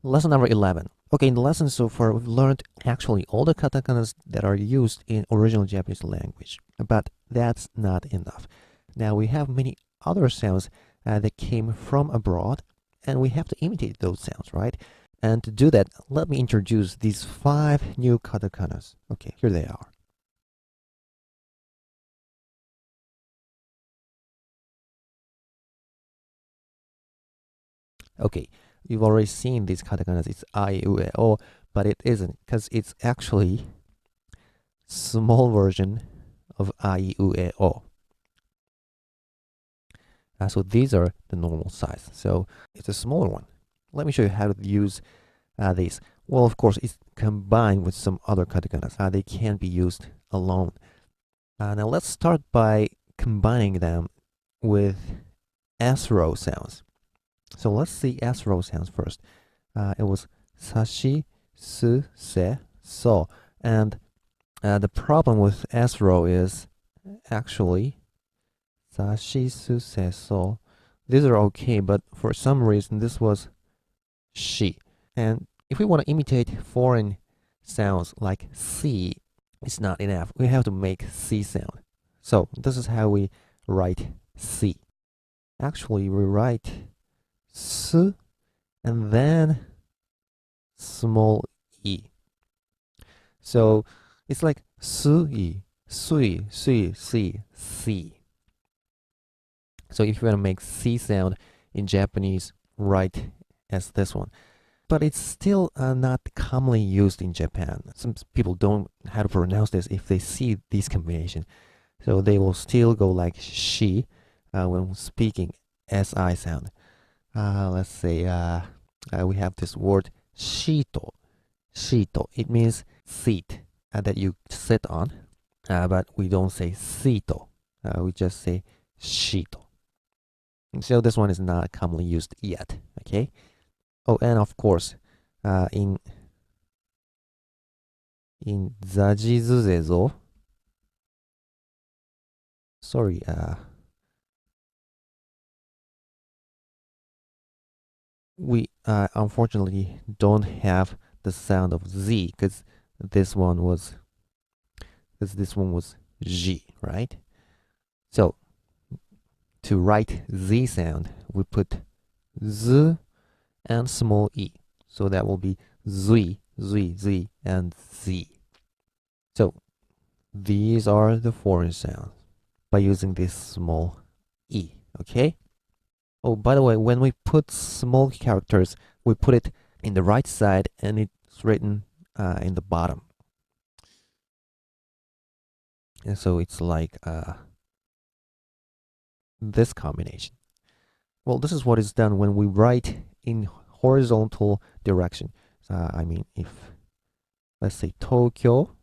Lesson number 11. Okay, in the lesson so far, we've learned actually all the katakanas that are used in original Japanese language, but that's not enough. Now, we have many other sounds that came from abroad, and we have to imitate those sounds, right? And to do that, let me introduce these 5 new katakanas. Okay, here they are. Okay, you've already seen these katakanas. It's I, U, E, O, but it isn't, because it's actually small version of I, U, E, O. So these are the normal size. So it's a smaller one. Let me show you how to use these. Well, of course, it's combined with some other katakanas. They can be used alone. Now let's start by combining them with S-row sounds. So let's see S-row sounds first. It was sashi, su, se, so. And the problem with S-row is actually sashi, su, se, so. These are okay, but for some reason this was she. And if we want to imitate foreign sounds like C, it's not enough. We have to make C sound. So this is how we write C. Actually, we write S and then small e. So it's like sui, sui, sui, si, si. So if you want to make C sound in Japanese, write as this one. But it's still not commonly used in Japan. Some people don't know how to pronounce this if they see these combination. So they will still go like she when speaking SI sound. Let's say we have this word shito. Shito. It means seat that you sit on, but we don't say sito. We just say shito. So this one is not commonly used yet. Okay. Oh, and of course, in zajizuzezo. Sorry, we unfortunately don't have the sound of Z because this one was G, right? So to write Z sound, we put Z and small e. So that will be Z, Z, Z, and Z. So these are the foreign sounds by using this small e, okay? Oh, by the way, when we put small characters, we put it in the right side and it's written in the bottom. And so it's like this combination. Well, this is what is done when we write in horizontal direction. I mean, if let's say Tokyo,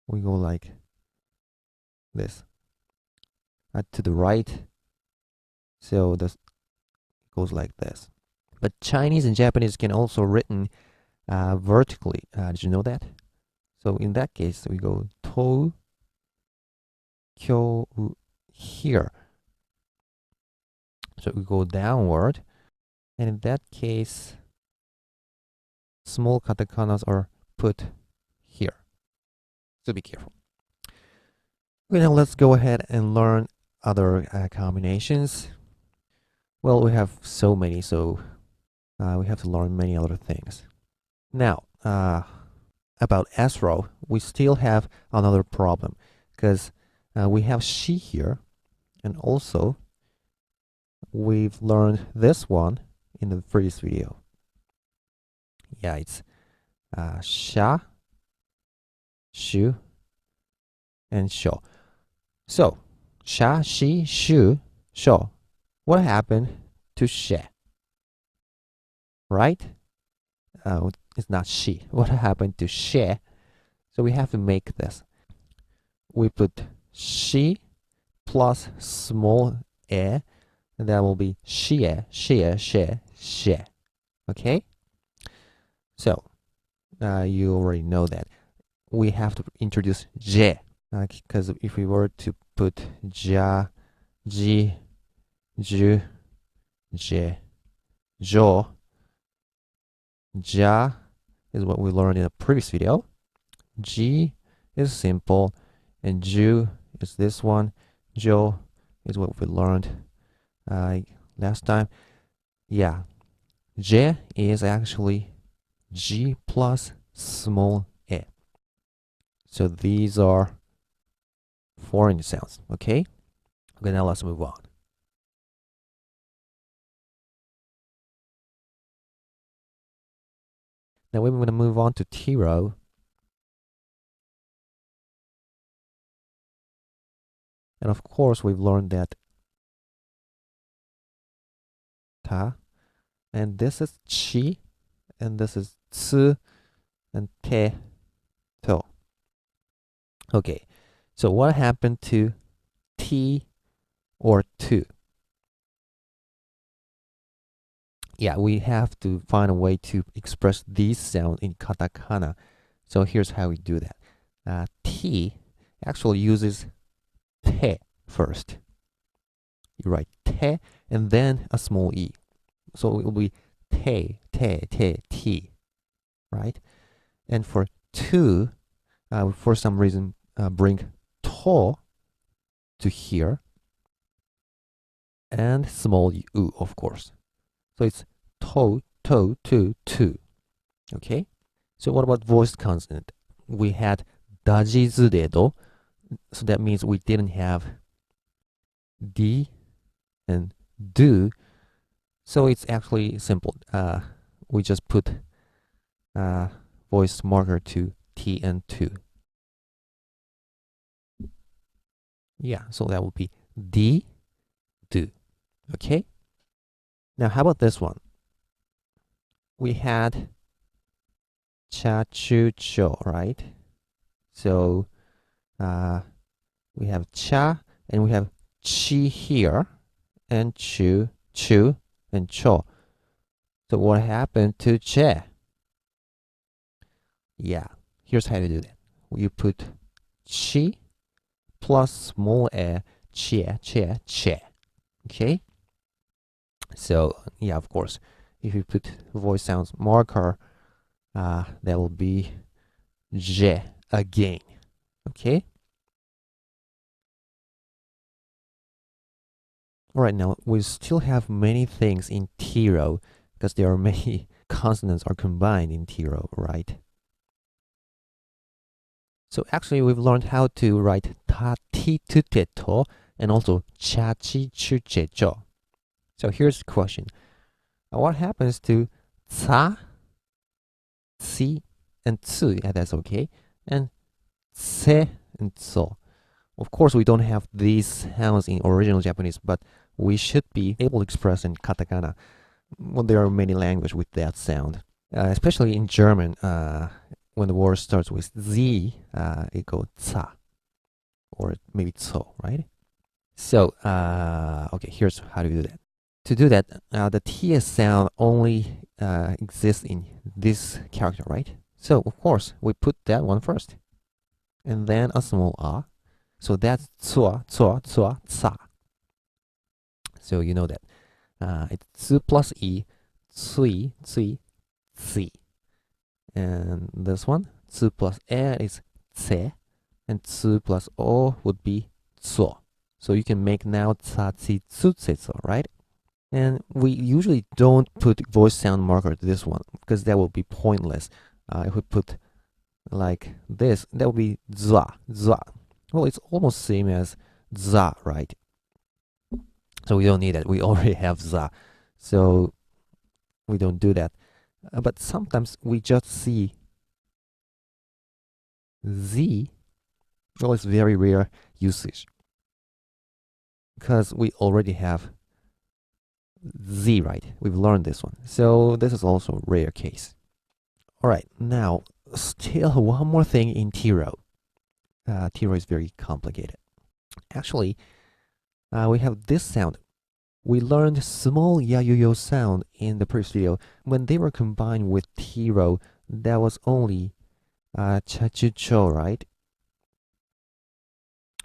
we go like this to the right. So this goes like this. But Chinese and Japanese can also written vertically. Did you know that? So in that case, we go Tokyo here. So we go downward. And in that case, small katakanas are put here. So be careful. Okay, now let's go ahead and learn other combinations. Well, we have so many, so we have to learn many other things. Now, about S-row, we still have another problem because we have she here, and also we've learned this one in the previous video. Yeah, it's sha, shu, and sho. So, sha, she, shu, sho. What happened to she? Right? It's not she. What happened to she? So we have to make this. We put she plus small e, and that will be she, she. Okay? So, you already know that. We have to introduce je, because if we were to put ja, ji, ju, je, jo, Ja is what we learned in a previous video. Ji is simple, and Ju is this one. Jo is what we learned last time. Yeah, Je is actually G plus small e. So these are foreign sounds, okay? Okay, now let's move on. Now we're going to move on to Tiro. And of course, we've learned that ta, and this is chi, and this is tsu, and te, to. Okay, so what happened to t or tu? Yeah, we have to find a way to express these sounds in katakana. So here's how we do that. T actually uses te first. You write te and then a small e. So it will be te, ti, right? And for tu, for some reason, bring to here and small u, of course. So it's to, tu. Okay? So what about voiced consonant? We had dajizuredo, so that means we didn't have d and do. So it's actually simple. We just put voice marker to t and tu. Yeah, so that would be d, do. Okay? Now, how about this one? We had cha, chu, cho, right? So we have cha and we have chi here, and chu, and cho. So what happened to che? Yeah, here's how to do that. You put chi plus small e, che. Okay? So, yeah, of course, if you put voice sounds marker, that will be je again. Okay? All right, now we still have many things in Tiro because there are many consonants are combined in Tiro, right? So actually, we've learned how to write ta, ti, tu, te, to, and also cha, chi, chu, che, cho. So here's the question. What happens to ca, si, and tsu? Yeah, that's okay. And se and so. Of course, we don't have these sounds in original Japanese, but we should be able to express in katakana. Well, there are many languages with that sound, especially in German. When the word starts with z, it goes za, or maybe zo, right? So, okay, here's how to do that. To do that, the ts sound only exists in this character, right? So, of course, we put that one first, and then a small a. So that's tsua, tsa. So you know that. It's tsu plus e, tsui, tsi. And this one, tsu plus e is tse, and tsu plus o would be tso. So you can make now tsa, tsi, tsu, tse, right? And we usually don't put voice sound marker to this one because that will be pointless. If we put like this, that will be za. Well, it's almost same as za, right? So we don't need that. We already have za. So we don't do that. But sometimes we just see z. Well, it's very rare usage because we already have z, right? We've learned this one. So this is also a rare case. All right, now still one more thing in Tiro. Tiro is very complicated. Actually, we have this sound. We learned small yayuyo sound in the previous video. When they were combined with Tiro, that was only chachucho, right?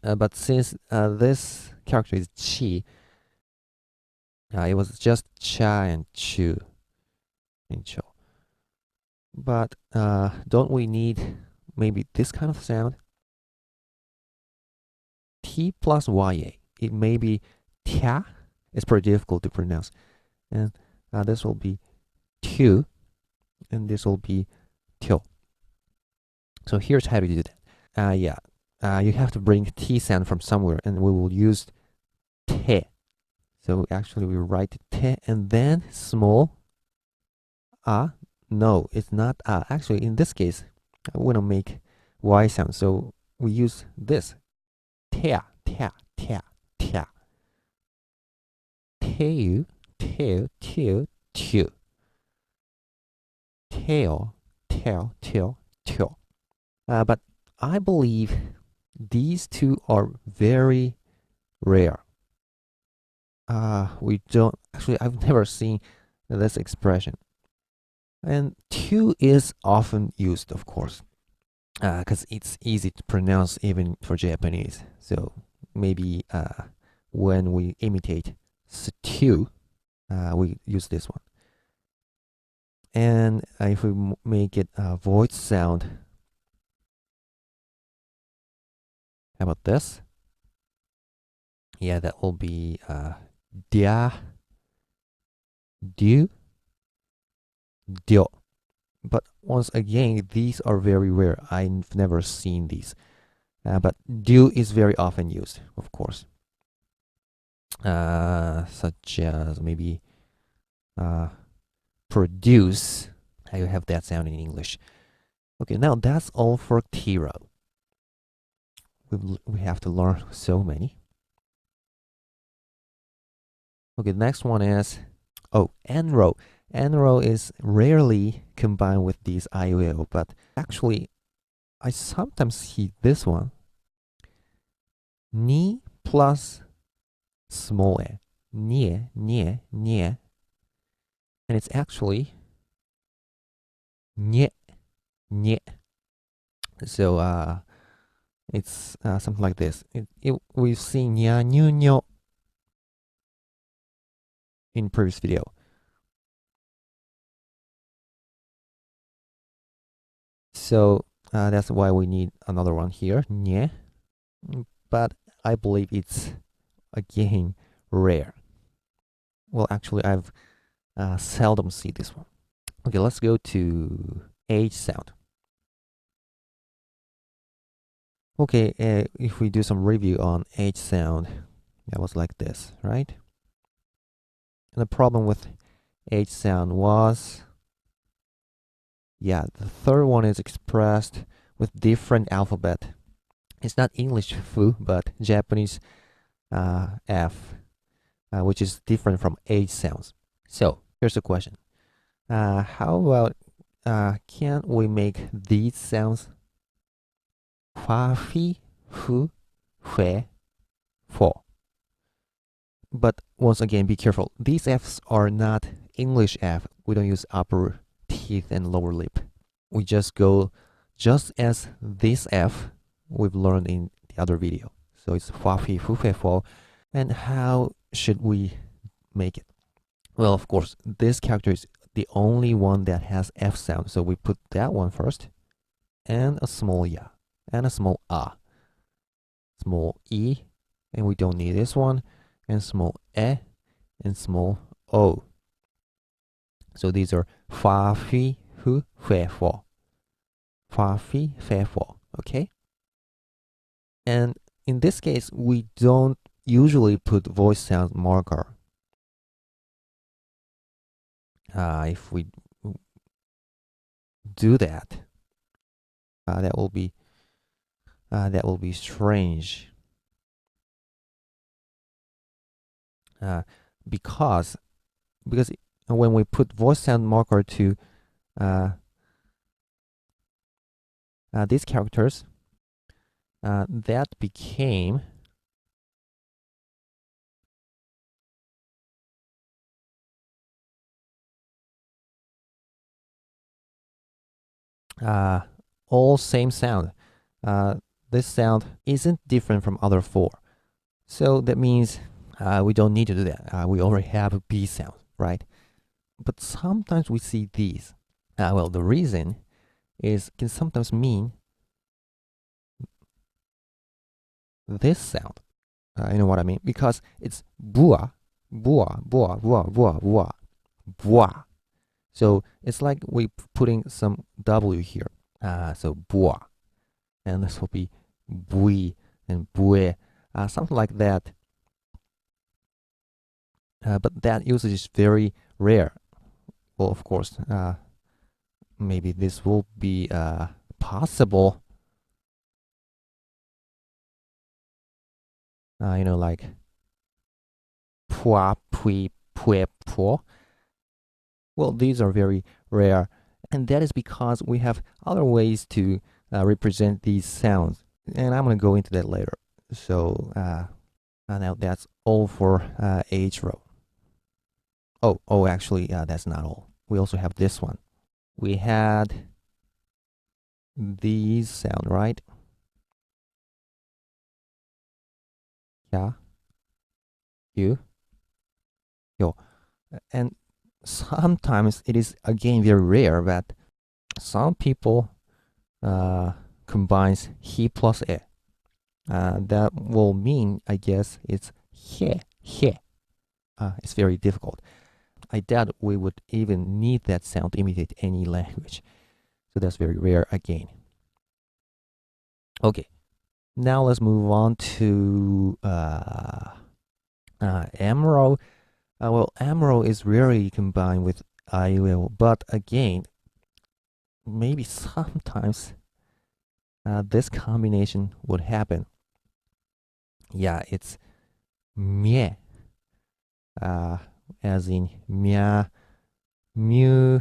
But since this character is chi, it was just cha and chu and cho. But don't we need maybe this kind of sound? T plus YA. It may be tia. It's pretty difficult to pronounce. And this will be tu, and this will be tio. So here's how to do that. You have to bring T sound from somewhere, and we will use te. So actually we write te and then small a. No, it's not a. Actually, in this case, I want to make Y sound. So we use this. Tea, tea, tea, tea. Teu, teu, teu, teu. Tail, tail, tail, tail. But I believe these two are very rare. We don't actually. I've never seen this expression. And two is often used, of course, because it's easy to pronounce even for Japanese. So maybe when we imitate stew, we use this one. And if we make it a voice sound, how about this? Yeah, that will be dia, du, dio. But once again, these are very rare. I've never seen these. But do is very often used, of course. Such as maybe produce. I have that sound in English. Okay, now that's all for T-row. We have to learn so many. Okay, the next one is N-row. N-row is rarely combined with these IOO, but actually, I sometimes see this one. Ni plus small e. Nie, nie, nie. And it's actually nie, nie. So it's something like this. We've seen nya, nyu, nyo in previous video. So that's why we need another one here, nye. But I believe it's again rare. Well, actually, I've seldom see this one. Okay, let's go to H sound. Okay, if we do some review on H sound, that was like this, right? And the problem with H sound was, yeah, the third one is expressed with different alphabet. It's not English fu, but Japanese F, which is different from H sounds. So here's the question: how about can we make these sounds? Fa, fi, fu, fue, fo. But once again, be careful. These Fs are not English F. We don't use upper teeth and lower lip. We just go just as this F we've learned in the other video. So it's fa, fi, fu, fe, fo. And how should we make it? Well, of course, this character is the only one that has F sound. So we put that one first. And a small ya. And a small a. Small e. And we don't need this one. And small e. And small o. So these are fa, fi, fu, fe, fo. Fa, fi, fe, fo. Okay? And in this case, we don't usually put voice sound marker. If we do that, that will be strange. Because when we put voice sound marker to these characters, that became all same sound. This sound isn't different from other four. So that means we don't need to do that. We already have a B sound, right? But sometimes we see these. Well, the reason is can sometimes mean this sound. You know what I mean? Because it's bua, bua, bua, bua, bua, bua, bua. So it's like we putting some W here. So bua, and this will be bui and bue, something like that. But that usage is very rare. Well, of course, maybe this will be possible. Like pua, pui, pue, po. Well, these are very rare, and that is because we have other ways to represent these sounds, and I'm going to go into that later. So now that's all for H row. Oh, actually, that's not all. We also have this one. We had these sound, right? Yeah, you, yo, and sometimes it is again very rare that some people combines he plus e. That will mean, I guess, it's he, he. It's very difficult. I doubt we would even need that sound to imitate any language. So that's very rare again. Okay, now let's move on to Amro. Well, Amro is rarely combined with I will, but again, maybe sometimes this combination would happen. Yeah, it's mie, as in mia, mu,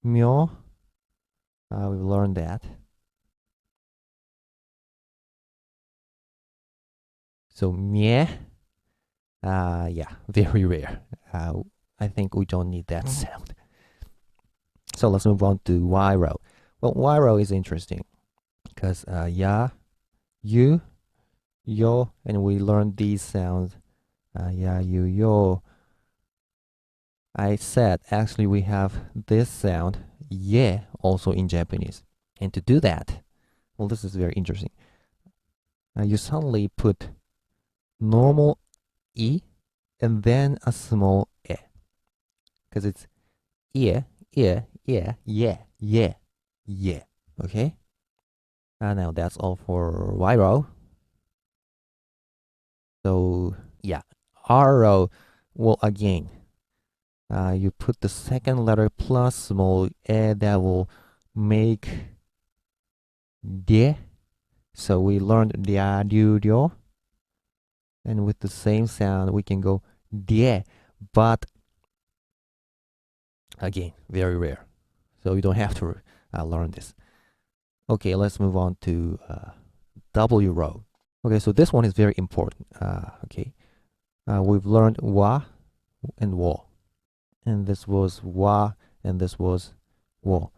myo. We've learned that. So mie, yeah, very rare. I think we don't need that sound. So let's move on to Y row. Well, Y row is interesting because ya, you, yo, and we learned these sounds. Ya, you, yo. I said actually we have this sound, ye, also in Japanese. And to do that, well, this is very interesting. You suddenly put normal e and then a small e because it's yeah, yeah, yeah, yeah, yeah, yeah. Okay. Now that's all for Y row. So yeah, R row. Well, again, you put the second letter plus small e that will make de. So we learned dia, du, dio, and with the same sound we can go die, but again, very rare. So you don't have to learn this. Okay, let's move on to W row. Okay, so this one is very important. Okay, we've learned wa and wo, and this was wa, and this was wo,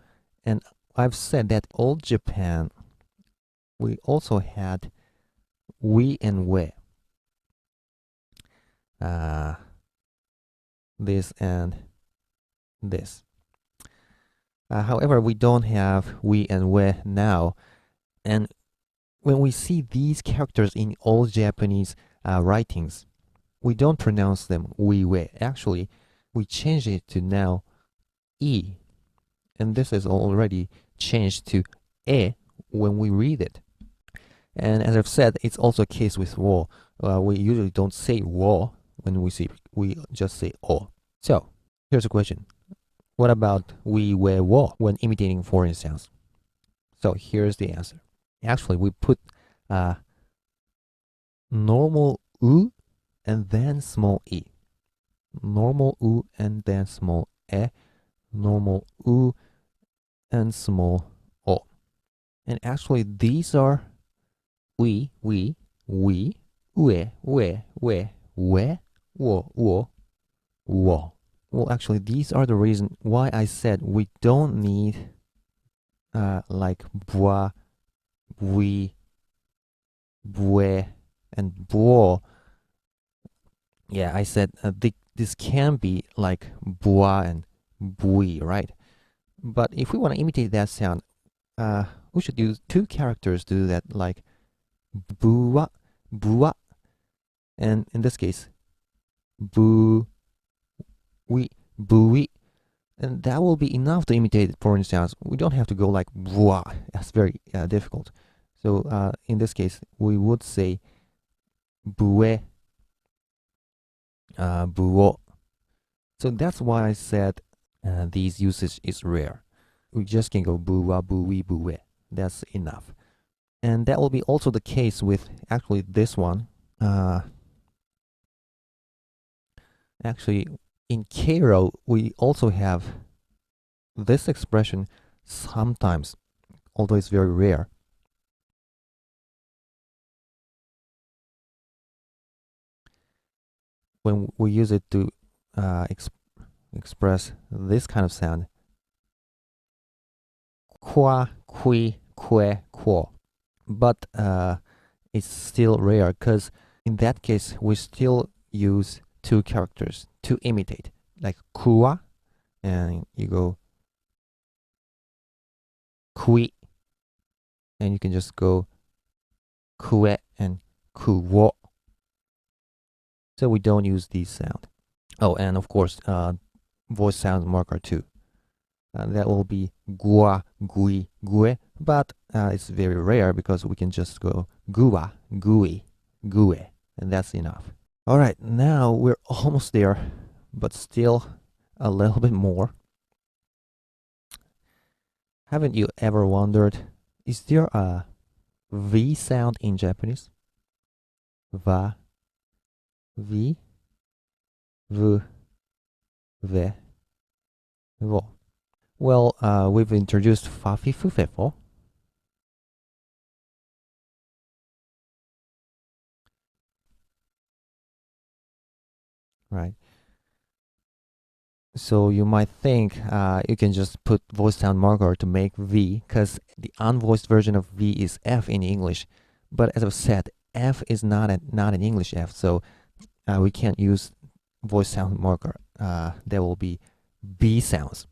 and I've said that old Japan we also had we and we. This and this. However, we don't have we and we now, and when we see these characters in old Japanese writings, we don't pronounce them we. Actually, we change it to now e, and this is already changed to e when we read it. And as I've said, it's also a case with wo. We usually don't say wo when we just say o. So here's a question: what about we, wo when imitating foreign sounds? So here's the answer. Actually, we put normal u and then small e. Normal u and then small e. Normal u and small o. And actually, these are we, ue, we, wo. Well, actually, these are the reason why I said we don't need like bois, bui, bue, and bo. Yeah, I said this can be like bois and bui, right? But if we want to imitate that sound, we should use two characters to do that, like bua, bua, and in this case, boo, we, booey, and that will be enough to imitate foreign sounds. We don't have to go like bua. That's very difficult. So in this case, we would say bue, buo. So that's why I said these usage is rare. We just can go bua, buwi, bue. That's enough. And that will be also the case with actually this one. Actually, in Cairo, we also have this expression sometimes, although it's very rare. When we use it to express this kind of sound, qua, qui, que, quo. But it's still rare because in that case, we still use two characters to imitate, like kua, and you go kui, and you can just go kue and kuwo. So we don't use these sound. Oh, and of course, voice sound marker too. That will be gua, gui, gue, but it's very rare because we can just go gua, gui, gue, and that's enough. All right, now we're almost there, but still a little bit more. Haven't you ever wondered, is there a V sound in Japanese? Va, vi, vu, ve, vo. Well, we've introduced fa, fi, fu, fe, fo. Right. So you might think you can just put voice sound marker to make V, because the unvoiced version of V is F in English. But as I've said, F is not an English F, so we can't use voice sound marker. There will be B sounds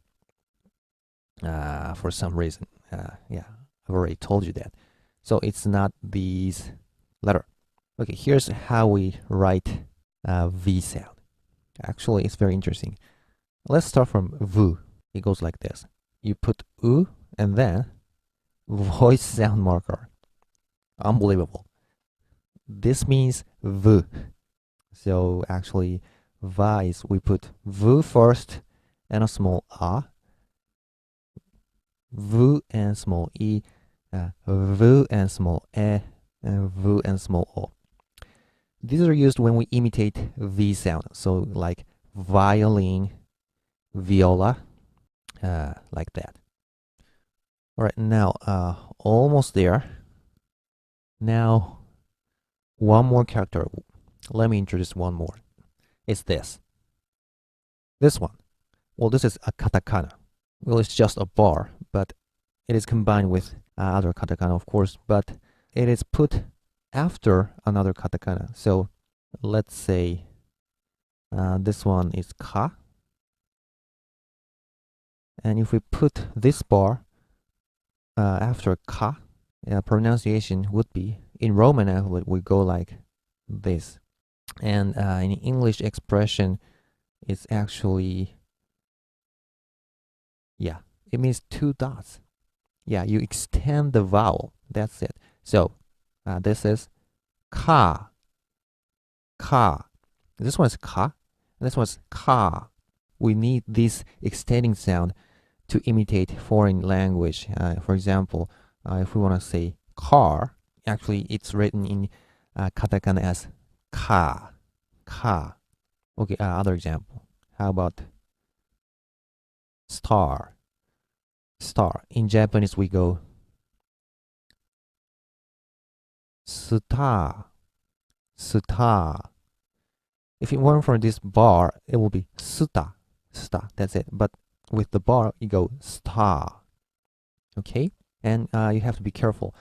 for some reason. Yeah, I've already told you that. So it's not these letter. Okay, here's how we write V sound. Actually, it's very interesting. Let's start from vu. It goes like this. You put u and then voice sound marker. Unbelievable. This means vu. So actually, va is we put vu first and a small a. Vu and small e. Vu and small e. And vu and small o. These are used when we imitate V sound. So like violin, viola, like that. All right, now almost there. Now one more character. Let me introduce one more. It's this one. Well, this is a katakana. Well, it's just a bar, but it is combined with other katakana, of course, but it is put after another katakana. So let's say this one is ka. And if we put this bar after ka, pronunciation would be, in Roman alphabet, we go like this. And in English expression, it's actually, yeah, it means two dots. Yeah, you extend the vowel. That's it. So this is ka, ka. This one's ka, and this one's ka. We need this extending sound to imitate foreign language. For example, if we want to say car, actually it's written in katakana as ka, ka. Okay, other example. How about star, star? In Japanese, we go star, star. If it weren't for this bar, it will be suta, sta. That's it. But with the bar, you go star. Okay, and you have to be careful.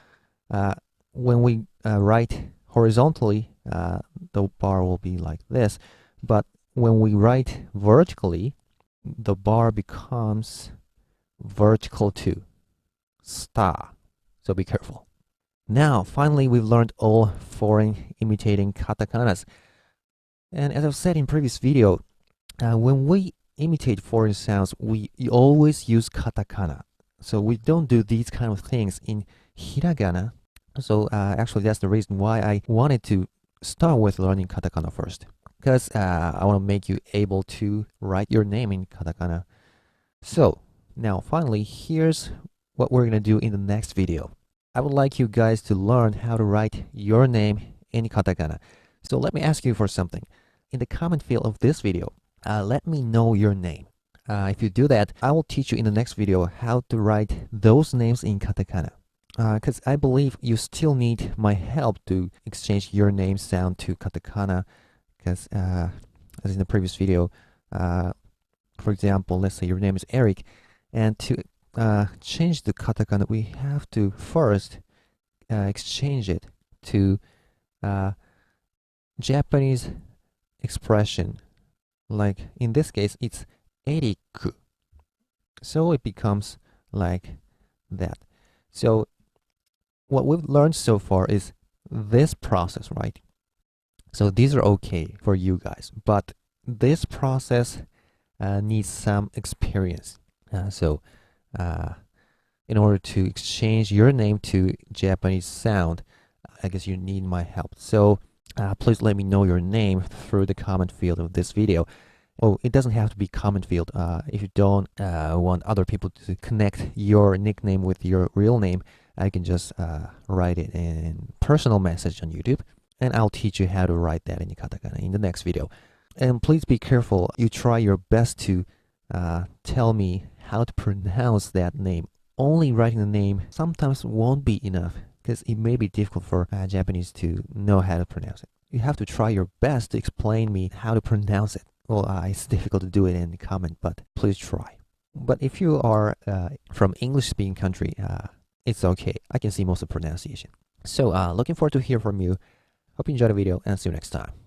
When we write horizontally, the bar will be like this. But when we write vertically, the bar becomes vertical 2, star. So be careful. Now, finally, we've learned all foreign imitating katakanas. And as I've said in previous video, when we imitate foreign sounds, we always use katakana. So we don't do these kind of things in hiragana. So actually, that's the reason why I wanted to start with learning katakana first, because I want to make you able to write your name in katakana. So now, finally, here's what we're gonna do in the next video. I would like you guys to learn how to write your name in katakana. So let me ask you for something. In the comment field of this video, let me know your name. If you do that, I will teach you in the next video how to write those names in katakana. Because I believe you still need my help to exchange your name sound to katakana. Because as in the previous video, for example, let's say your name is Eric, and to change the katakana, we have to first exchange it to Japanese expression. Like in this case, it's Eriku. So it becomes like that. So what we've learned so far is this process, right? So these are okay for you guys, but this process needs some experience. In order to exchange your name to Japanese sound, I guess you need my help. So please let me know your name through the comment field of this video. Oh, it doesn't have to be comment field. If you don't want other people to connect your nickname with your real name, I can just write it in personal message on YouTube, and I'll teach you how to write that in katakana in the next video. And please be careful. You try your best to tell me how to pronounce that name. Only writing the name sometimes won't be enough, because it may be difficult for Japanese to know how to pronounce it. You have to try your best to explain me how to pronounce it. Well, it's difficult to do it in the comment, but please try. But if you are from English-speaking country, it's okay. I can see most of the pronunciation. So looking forward to hear from you. Hope you enjoyed the video, and see you next time.